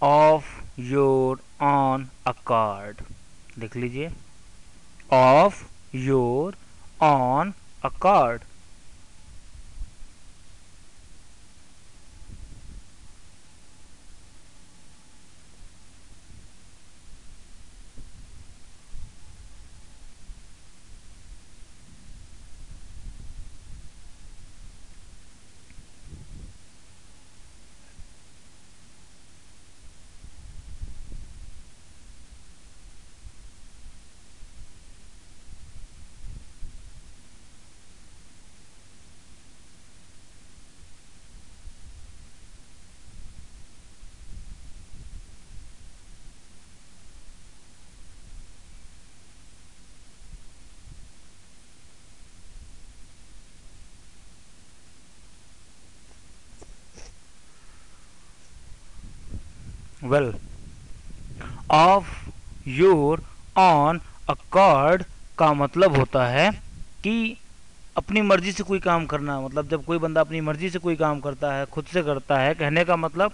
Of your on accord, लिख लीजिए, of your on accord. Well, of your on accord का मतलब होता है कि अपनी मर्जी से कोई काम करना। मतलब जब कोई बंदा अपनी मर्जी से कोई काम करता है, खुद से करता है, कहने का मतलब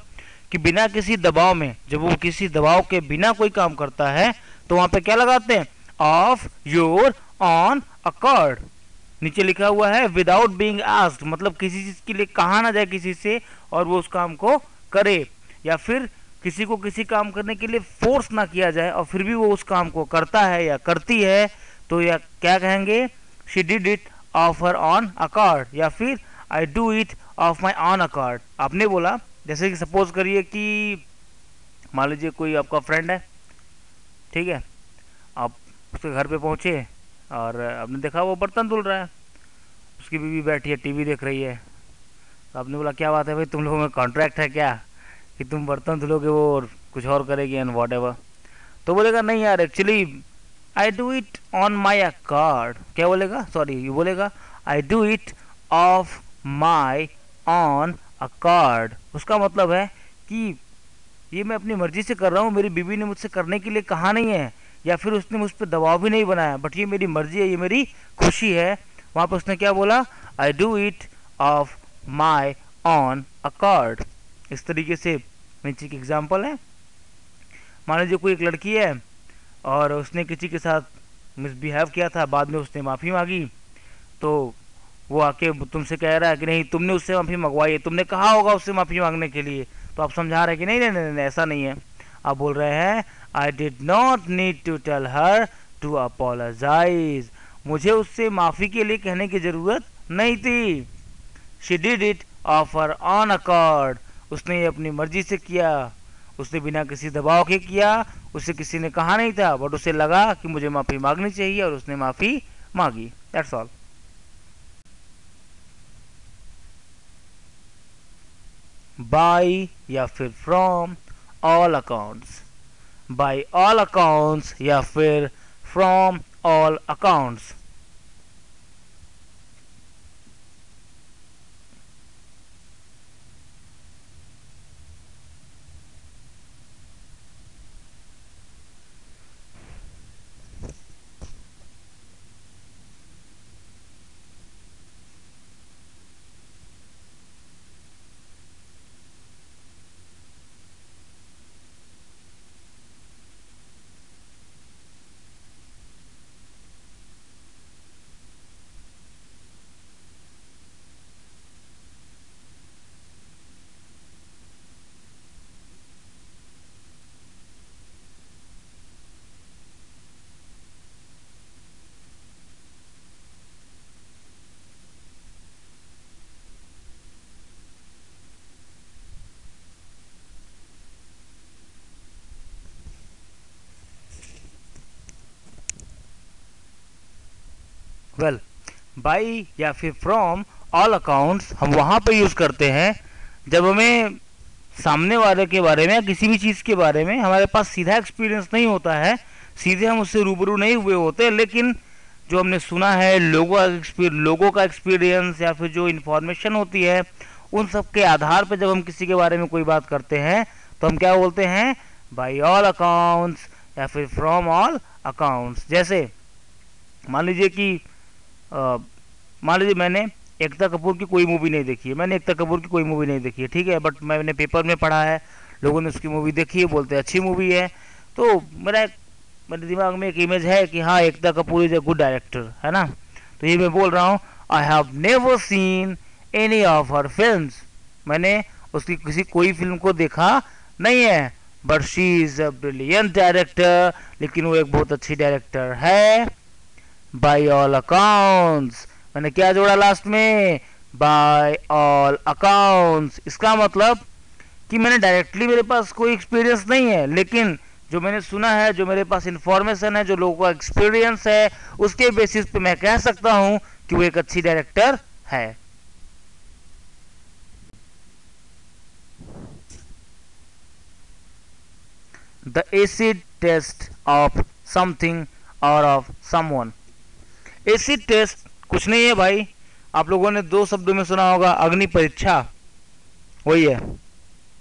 कि बिना किसी दबाव में, जब वो किसी दबाव के बिना कोई काम करता है तो वहां पे क्या लगाते हैं, ऑफ योर ऑन अकॉर्ड। नीचे लिखा हुआ है विदाउट बीइंग आस्क्ड, मतलब किसी चीज के लिए कहा ना जाए किसी से और वो उस काम को करे, या फिर किसी को किसी काम करने के लिए फोर्स ना किया जाए और फिर भी वो उस काम को करता है या करती है, तो या क्या कहेंगे, she did it of her on accord, या फिर I do it of my on accord. आपने बोला, जैसे कि सपोज करिए कि मान लीजिए कोई आपका फ्रेंड है, ठीक है, आप उसके घर पे पहुंचे और आपने देखा वो बर्तन धुल रहा है, उसकी बीवी बैठी है टीवी देख रही है, तो आपने बोला क्या बात है भाई, तुम लोगों में कॉन्ट्रैक्ट है क्या कि तुम बर्तन धुलोगे वो और कुछ और करेगी एंड वॉट एवर। तो बोलेगा नहीं यार, actually I do it on my accord. क्या बोलेगा, सॉरी, ये बोलेगा I do it of my on accord. उसका मतलब है कि ये मैं अपनी मर्जी से कर रहा हूँ, मेरी बीवी ने मुझसे करने के लिए कहा नहीं है या फिर उसने मुझ पर दबाव भी नहीं बनाया, बट ये मेरी मर्जी है, ये मेरी खुशी है। वहां पर उसने क्या बोला, I do it of my on accord. इस तरीके से नीचे की एग्जाम्पल है, मान लीजिए कोई एक लड़की है और उसने किसी के साथ मिसबिहेव किया था, बाद में उसने माफ़ी मांगी, तो वो आके तुमसे कह रहा है कि नहीं तुमने उससे माफ़ी मंगवाई है, तुमने कहा होगा उससे माफ़ी मांगने के लिए, तो आप समझा रहे हैं कि नहीं नहीं नहीं, नहीं ऐसा नहीं है। आप बोल रहे हैं I did not need to tell her to apologise, मुझे उससे माफ़ी के लिए कहने की ज़रूरत नहीं थी। She did it of her on accord, उसने ये अपनी मर्जी से किया, उसने बिना किसी दबाव के किया, उसे किसी ने कहा नहीं था, बट उसे लगा कि मुझे माफ़ी मांगनी चाहिए और उसने माफ़ी मांगी, दैट्स ऑल। बाय या फिर from all accounts, by all accounts या फिर from all accounts. Well, by या फिर फ्रॉम ऑल अकाउंट्स हम वहां पे यूज करते हैं जब हमें सामने वाले के बारे में या किसी भी चीज़ के बारे में हमारे पास सीधा एक्सपीरियंस नहीं होता है, सीधे हम उससे रूबरू नहीं हुए होते, लेकिन जो हमने सुना है, लोगों का एक्सपीरियंस या फिर जो इन्फॉर्मेशन होती है, उन सब के आधार पर जब हम किसी के बारे में कोई बात करते हैं तो हम क्या बोलते हैं, बाई ऑल अकाउंट्स या फिर फ्रॉम ऑल अकाउंट्स। जैसे मान लीजिए कि मान लीजिए मैंने एकता कपूर की कोई मूवी नहीं देखी है, मैंने एकता कपूर की कोई मूवी नहीं देखी है, ठीक है, बट मैंने पेपर में पढ़ा है, लोगों ने उसकी मूवी देखी है, बोलते हैं अच्छी मूवी है। तो मेरे दिमाग में एक इमेज है कि हाँ, Ekta Kapoor is a good director, है ना। तो ये मैं बोल रहा हूँ, I have never seen any of her films, मैंने उसकी किसी कोई फिल्म को देखा नहीं है, but she is a brilliant director, लेकिन वो एक बहुत अच्छी डायरेक्टर है। बाय ऑल अकाउंट्स, मैंने क्या जोड़ा लास्ट में, बाय ऑल अकाउंट्स। इसका मतलब कि मैंने डायरेक्टली, मेरे पास कोई एक्सपीरियंस नहीं है, लेकिन जो मैंने सुना है, जो मेरे पास इंफॉर्मेशन है, जो लोगों का एक्सपीरियंस है, उसके बेसिस पे मैं कह सकता हूं कि वो एक अच्छी डायरेक्टर है। The acid test of something और ऑफ समवन। एसिड टेस्ट कुछ नहीं है भाई, आप लोगों ने दो शब्दों में सुना होगा, अग्नि परीक्षा, वही है।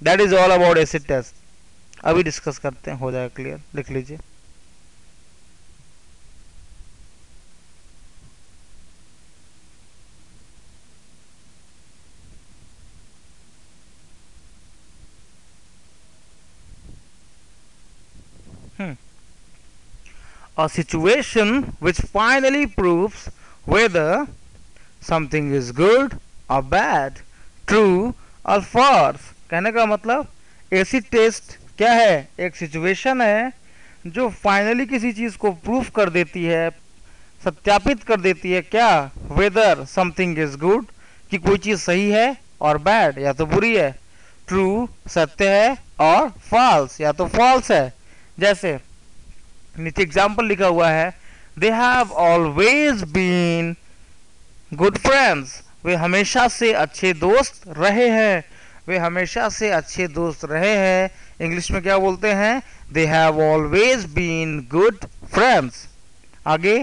That is all about acid test. अभी डिस्कस करते हैं, हो जाएगा क्लियर, लिख लीजिए। A situation which finally proves whether something is good or bad, true or false। कहने का मतलब एसिड टेस्ट क्या है, एक सिचुएशन है जो फाइनली किसी चीज को प्रूफ कर देती है, सत्यापित कर देती है क्या, वेदर समथिंग इज गुड, कि कोई चीज सही है, और बैड या तो बुरी है, ट्रू सत्य है, और फॉल्स या तो फॉल्स है। जैसे नीचे एग्जाम्पल लिखा हुआ है, they have always been good friends, वे हमेशा से अच्छे दोस्त रहे हैं, वे हमेशा से अच्छे दोस्त रहे हैं। इंग्लिश में क्या बोलते हैं, they have always been good friends. आगे,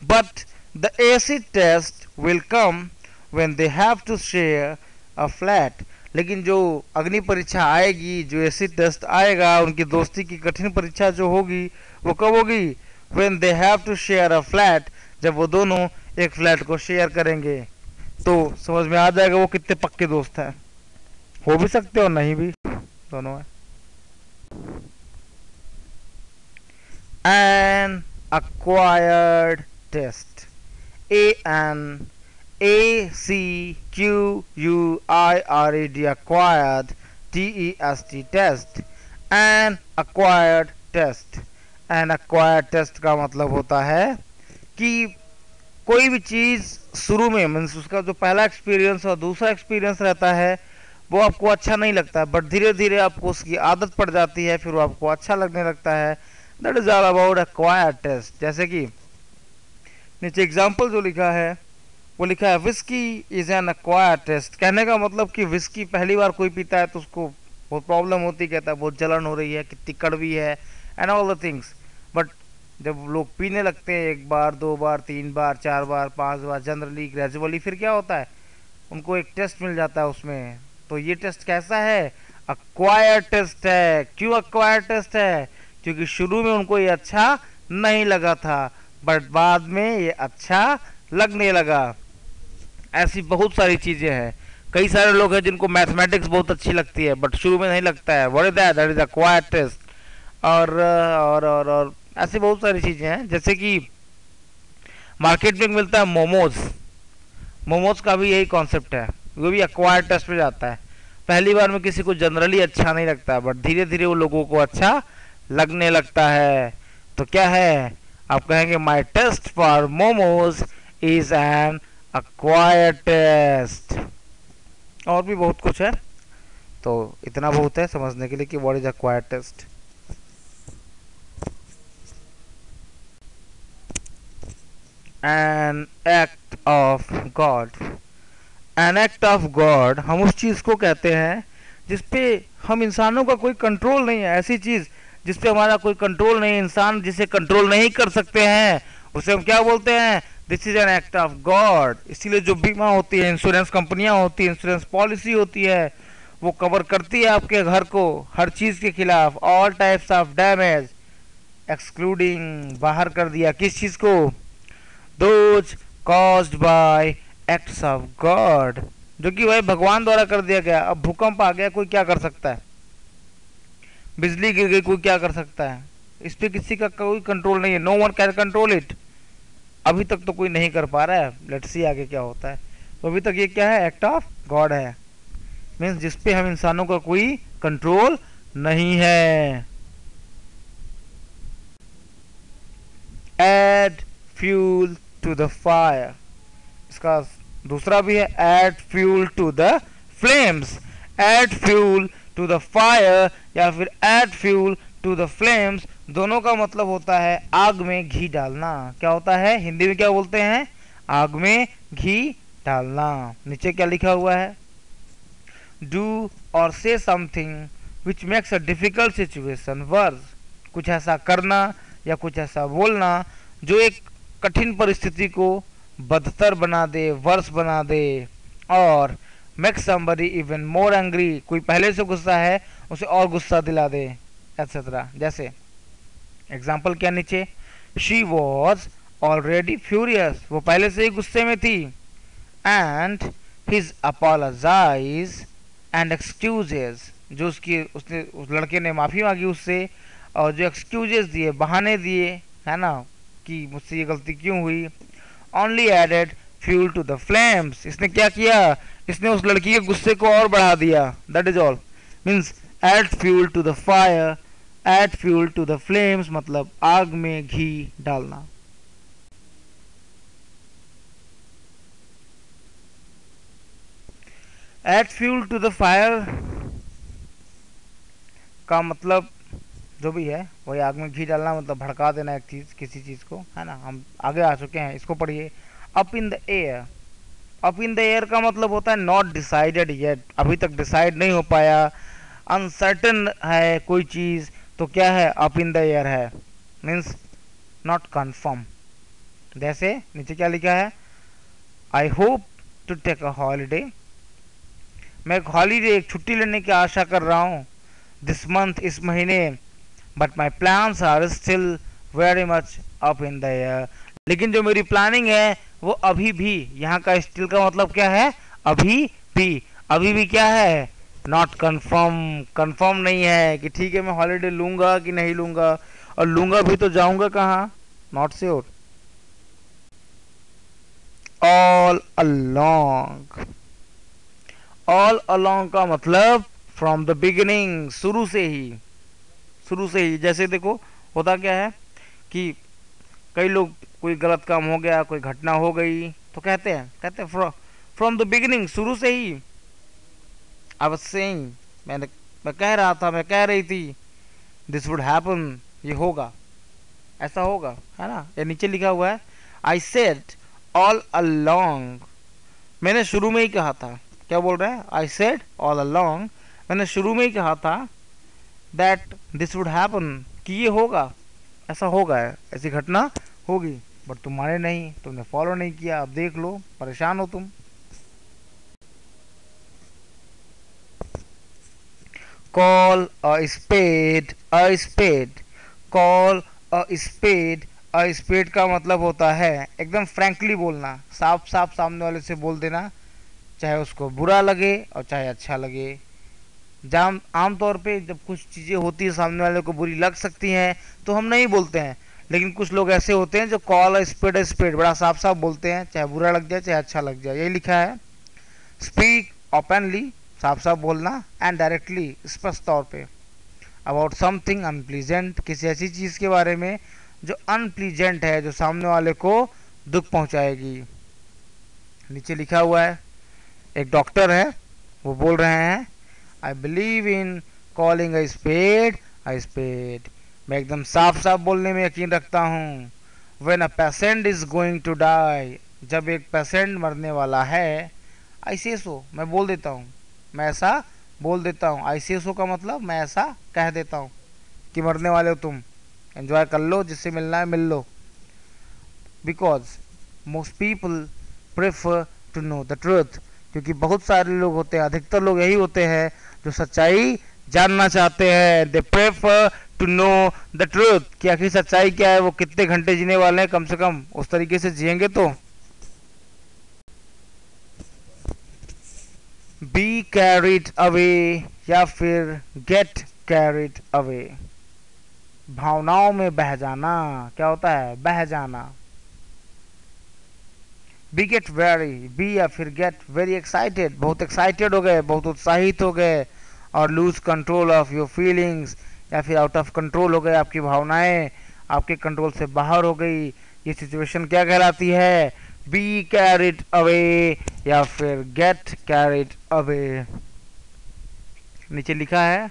but the acid test will come when they have to share a flat. लेकिन जो अग्नि परीक्षा आएगी, जो एसिड टेस्ट आएगा, उनकी दोस्ती की कठिन परीक्षा जो होगी, वो कब होगी, when they have to share a flat, जब वो दोनों एक फ्लैट को शेयर करेंगे। तो समझ में आ जाएगा वो कितने पक्के दोस्त हैं, हो भी सकते और नहीं भी, दोनों है। An acquired test, AN ACQUIRED, acquired TEST test, an acquired test। an acquired test का मतलब होता है कि कोई भी चीज शुरू में मीन्स उसका जो पहला एक्सपीरियंस और दूसरा एक्सपीरियंस रहता है वो आपको अच्छा नहीं लगता है, बट धीरे धीरे आपको उसकी आदत पड़ जाती है, फिर वो आपको अच्छा लगने लगता है। That is all about acquired test. जैसे कि नीचे एग्जाम्पल जो लिखा है, वो लिखा है, whisky is an acquired test. कहने का मतलब कि विस्की पहली बार कोई पीता है तो उसको बहुत प्रॉब्लम होती, कहता है बहुत जलन हो रही है, कितनी कड़वी है, and all the things. But जब लोग पीने लगते हैं, एक बार, दो बार, तीन बार, चार बार, पांच बार, जनरली ग्रेजुअली, फिर क्या होता है, उनको एक टेस्ट मिल जाता है उसमें। तो ये टेस्ट कैसा है, अक्वायर टेस्ट है। क्यों अक्वायर टेस्ट है, क्योंकि शुरू में उनको ये अच्छा नहीं लगा था, बट बाद में ये अच्छा लगने लगा। ऐसी बहुत सारी चीजें हैं। कई सारे लोग हैं जिनको मैथमेटिक्स बहुत अच्छी लगती है, बट शुरू में नहीं लगता है, what is that, that is acquire test. और ऐसी बहुत सारी चीजें हैं। जैसे कि मार्केट में मिलता है मोमोज, मोमोज का भी यही कॉन्सेप्ट है, वो भी अक्वायर टेस्ट में जाता है। पहली बार में किसी को जनरली अच्छा नहीं लगता, बट धीरे धीरे वो लोगों को अच्छा लगने लगता है। तो क्या है, आप कहेंगे my taste for momos is an acquire test. और भी बहुत कुछ है, तो इतना बहुत है समझने के लिए कि what is acquire test. An act of God. An act of God, हम उस चीज को कहते हैं जिसपे हम इंसानों का कोई कंट्रोल नहीं है। ऐसी चीज जिसपे हमारा कोई कंट्रोल नहीं, इंसान जिसे कंट्रोल नहीं कर सकते हैं, उसे हम क्या बोलते हैं, this is an act of God. इसीलिए जो बीमा होती है, इंश्योरेंस कंपनियां होती है, इंश्योरेंस पॉलिसी होती है, वो कवर करती है आपके घर को हर चीज के खिलाफ, all types of damage, excluding, बाहर कर दिया किस चीज को, those caused by acts of God, जो कि भाई भगवान द्वारा कर दिया गया। अब भूकंप आ गया, कोई क्या कर सकता है, बिजली गिर गई, कोई क्या कर सकता है? इस पे किसी का कोई कंट्रोल नहीं है, no one can control it. अभी तक तो कोई नहीं कर पा रहा है, लेट्स सी आगे क्या होता है। तो अभी तक ये क्या है? एक्ट ऑफ गॉड है, मीन्स जिसपे हम इंसानों का कोई कंट्रोल नहीं है। Add fuel to the fire, इसका दूसरा भी है, add fuel to the flames. Add fuel to the fire या फिर add fuel to the flames, दोनों का मतलब होता है आग में घी डालना। क्या होता है हिंदी में, क्या बोलते हैं? आग में घी डालना। नीचे क्या लिखा हुआ है? डू और से something which makes a difficult situation worse, कुछ ऐसा करना या कुछ ऐसा बोलना जो एक कठिन परिस्थिति को बदतर बना दे, वर्स बना दे। और make somebody even more angry, कोई पहले से गुस्सा है उसे और गुस्सा दिला दे, एटसेट्रा। जैसे एग्जाम्पल क्या नीचे, शी वॉज ऑलरेडी फ्यूरियस, वो पहले से ही गुस्से में थी। And his apologise and excuses, जो उसने उस लड़के ने माफ़ी मांगी उससे, और जो एक्सक्यूजेज दिए, बहाने दिए, है ना, कि मुझसे ये गलती क्यों हुई। Only added fuel to the flames, इसने क्या किया? इसने उस लड़की के गुस्से को और बढ़ा दिया। That is all, means add fuel to the fire, add fuel to the flames मतलब आग में घी डालना। Add fuel to the fire का मतलब जो भी है वही आग में घी डालना, मतलब भड़का देना एक चीज़, किसी चीज़ को, है ना। हम आगे आ चुके हैं, इसको पढ़िए। Up in the air, up in the air का मतलब होता है नॉट डिसाइडेड येट, अभी तक डिसाइड नहीं हो पाया, अनसर्टन है कोई चीज़, तो क्या है? अप इन द एयर है, मीन्स नॉट कन्फर्म। जैसे नीचे क्या लिखा है, I hope to take a holiday, मैं एक हॉलीडे, एक छुट्टी लेने की आशा कर रहा हूँ, दिस मंथ, इस महीने, but my plans are still very much up in the air, लेकिन जो मेरी प्लानिंग है वो अभी भी, यहाँ का स्टिल का मतलब क्या है? अभी भी। अभी भी क्या है? नॉट कन्फर्म, कन्फर्म नहीं है कि ठीक है मैं हॉलीडे लूंगा कि नहीं लूंगा, और लूंगा भी तो जाऊंगा कहाँ? Not sure. All along, all along का मतलब फ्रॉम द बिगिनिंग, शुरू से ही, शुरू से ही। जैसे देखो होता क्या है कि कई लोग, कोई गलत काम हो गया, कोई घटना हो गई, तो कहते हैं फ्रॉम द बिगिनिंग, शुरू से ही। आई वाज सेइंग, मैं कह रहा था, मैं कह रही थी, दिस वुड हैपन, ये होगा, ऐसा होगा, है ना। ये नीचे लिखा हुआ है, आई सेड ऑल अलोंग, मैंने शुरू में ही कहा था। क्या बोल रहे हैं? आई सेड ऑल अलोंग, मैंने शुरू में ही कहा था, दैट दिस वुड हैपन, कि ये होगा, ऐसा होगा, ऐसी घटना होगी, बट तुम माने नहीं, तुमने फॉलो नहीं किया, अब देख लो, परेशान हो तुम। Call a spade a spade, call a spade a spade का मतलब होता है एकदम फ्रैंकली बोलना, साफ साफ सामने वाले से बोल देना, चाहे उसको बुरा लगे और चाहे अच्छा लगे। जहाँ आमतौर पे जब कुछ चीज़ें होती है सामने वाले को बुरी लग सकती हैं तो हम नहीं बोलते हैं, लेकिन कुछ लोग ऐसे होते हैं जो कॉल अ स्पेड बड़ा साफ साफ बोलते हैं, चाहे बुरा लग जाए चाहे अच्छा लग जाए। यही लिखा है, स्पीक ओपनली, साफ साफ बोलना, एंड डायरेक्टली, स्पष्ट तौर पे, अबाउट समथिंग अनप्लीजेंट, किसी ऐसी चीज़ के बारे में जो अनप्लीजेंट है, जो सामने वाले को दुख पहुंचाएगी। नीचे लिखा हुआ है, एक डॉक्टर है, वो बोल रहे हैं, I believe in calling a spade, मैं एकदम साफ साफ बोलने में यकीन रखता हूँ। When a patient is going to die, जब एक पेशेंट मरने वाला है, ऐसे सो, मैं बोल देता हूँ, मैं ऐसा बोल देता हूँ। ऐसे सो का मतलब मैं ऐसा कह देता हूँ कि मरने वाले हो तुम, एंजॉय कर लो, जिससे मिलना है मिल लो। Because most people prefer to know the truth, क्योंकि बहुत सारे लोग होते हैं, अधिकतर लोग यही होते हैं जो सच्चाई जानना चाहते हैं। They prefer to know the truth, कि आखिर सच्चाई क्या है, वो कितने घंटे जीने वाले हैं, कम से कम उस तरीके से जिएंगे तो। बी कैरिड अवे या फिर गेट carried away, भावनाओं में बह जाना। क्या होता है? बह जाना। बी गेट वेरी, बी या फिर गेट वेरी एक्साइटेड, बहुत एक्साइटेड हो गए, बहुत उत्साहित हो गए। और lose control of your feelings, या फिर आउट ऑफ कंट्रोल हो गए, आपकी भावनाएं आपके कंट्रोल से बाहर हो गई। ये सिचुएशन क्या कहलाती है? बी कैरिड अवे या फिर गेट कैरिड अवे। नीचे लिखा है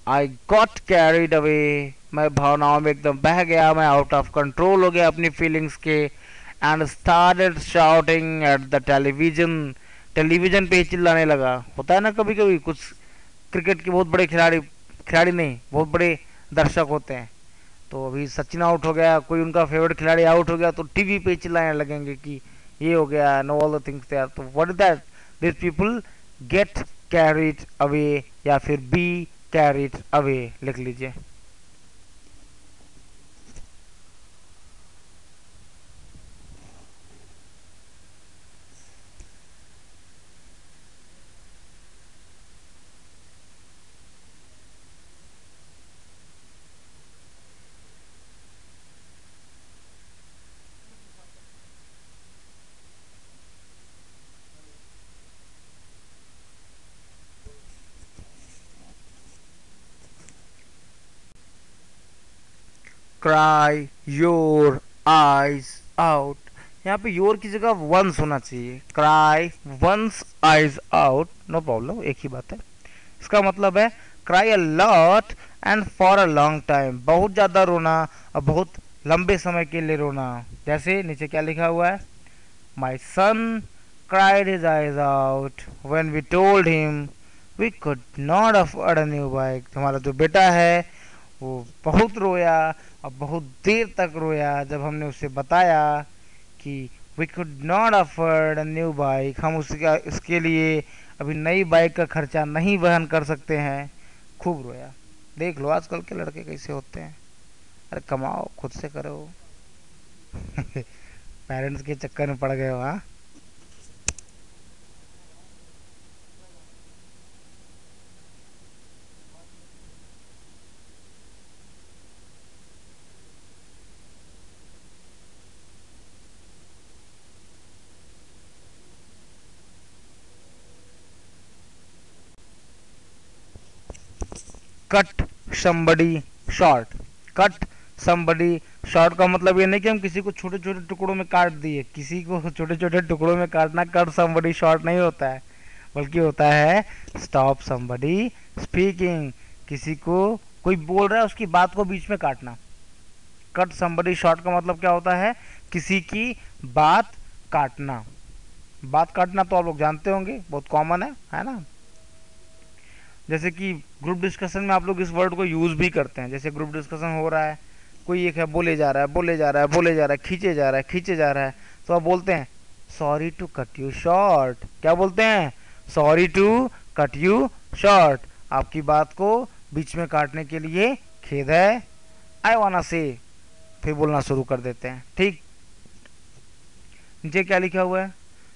आई गॉट कैरिड अवे, मैं भावनाओं में एकदम बह गया, मैं आउट ऑफ कंट्रोल हो गया अपनी फीलिंग्स के। And started shouting at the television, television पे ही चिल्लाने लगा। होता है ना कभी कभी, कुछ क्रिकेट के बहुत बड़े खिलाड़ी, खिलाड़ी नहीं, बहुत बड़े दर्शक होते हैं। तो अभी सचिन आउट हो गया, कोई उनका फेवरेट खिलाड़ी आउट हो गया, तो टीवी पे चिल्लाने लगेंगे कि ये हो गया, know all the things there. तो what is that? This people get carried away या फिर बी कैरिड अवे, लिख लीजिए। क्राई योर आईज आउट, यहाँ पे योर की जगह वंस होना चाहिए। Cry one's eyes out, no problem, एक ही बात है। इसका मतलब है cry a lot and for a long time, बहुत ज्यादा रोना और बहुत लंबे समय के लिए रोना। जैसे नीचे क्या लिखा हुआ है? माई सन cried his eyes out when we told him we could not afford a new bike, हमारा जो बेटा है वो बहुत रोया और बहुत देर तक रोया जब हमने उसे बताया कि we could not afford a new bike, हम उसका इसके लिए अभी नई बाइक का खर्चा नहीं वहन कर सकते हैं। खूब रोया। देख लो आजकल के लड़के कैसे होते हैं, अरे कमाओ खुद से करो। पेरेंट्स के चक्कर में पड़ गए हो, हाँ। Cut somebody short, cut somebody short का मतलब ये नहीं कि हम किसी को छोटे छोटे टुकड़ों में काट दिए, किसी को छोटे छोटे टुकड़ों में काटना कट somebody शॉर्ट नहीं होता है, बल्कि होता है स्टॉप somebody स्पीकिंग, किसी को कोई बोल रहा है उसकी बात को बीच में काटना। कट somebody शॉर्ट का मतलब क्या होता है? किसी की बात काटना। बात काटना तो आप लोग जानते होंगे, बहुत कॉमन है ना। जैसे कि ग्रुप डिस्कशन में आप लोग इस वर्ड को यूज भी करते हैं। जैसे ग्रुप डिस्कशन हो रहा है, कोई एक है बोले जा रहा है, बोले जा रहा है, बोले जा रहा है, खींचे जा रहा है, खींचे जा रहा है, तो आप बोलते हैं sorry to cut you short. क्या बोलते हैं? Sorry to cut you short, आपकी बात को बीच में काटने के लिए खेद है। आई वाना से, फिर बोलना शुरू कर देते हैं। ठीक, नीचे क्या लिखा हुआ है?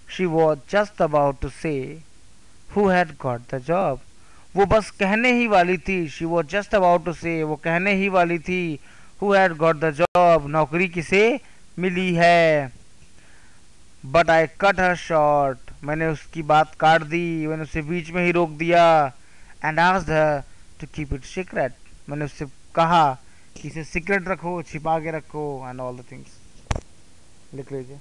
She was just about to say who had got the job, वो बस कहने ही वाली थी। She was just about to say, वो कहने ही वाली थी। Who had got the job, नौकरी किसे मिली है। But I cut her short, मैंने उसकी बात काट दी, मैंने उसे बीच में ही रोक दिया। And asked her to keep it secret, मैंने उससे कहा कि इसे सीक्रेट रखो, छिपा के रखो, एंड ऑल द थिंग्स। लिख लीजिए।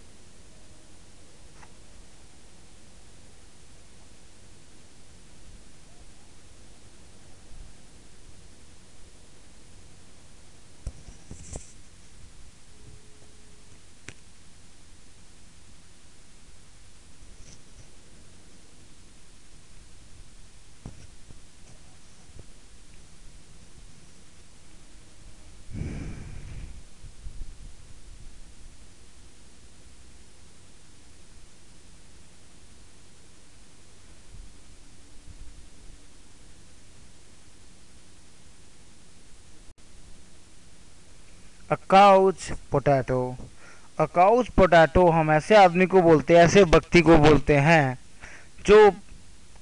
A couch potato, a couch potato हम ऐसे आदमी को बोलते हैं, ऐसे व्यक्ति को बोलते हैं जो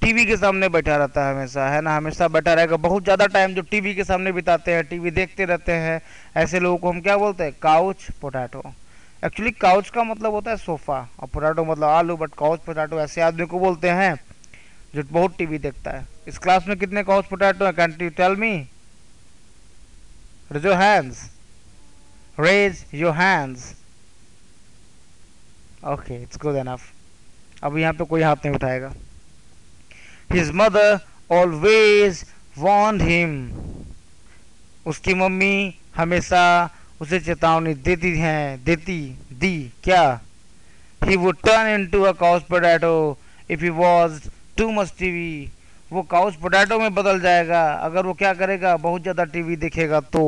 टीवी के सामने बैठा रहता है हमेशा, है ना, हमेशा बैठा रहेगा। बहुत ज़्यादा टाइम जो टीवी के सामने बिताते हैं, टीवी देखते रहते हैं, ऐसे लोगों को हम क्या बोलते हैं? Couch potato. एक्चुअली काउच का मतलब होता है सोफा और पोटैटो मतलब आलू, बट काउच पोटैटो ऐसे आदमी को बोलते हैं जो बहुत टीवी देखता है। इस क्लास में कितने काउच पोटैटो हैं? Can you tell me? Raise your hands, raise your hands. Okay, it's good enough. अब यहाँ पे कोई हाथ नहीं उठाएगा। His mother always warned him. उसकी मम्मी हमेशा उसे चेतावनी देती हैं, दी क्या? He would turn into a couch potato if he was too much TV. वो काउच पोटैटो में बदल जाएगा अगर वो क्या करेगा? बहुत ज़्यादा टीवी देखेगा तो।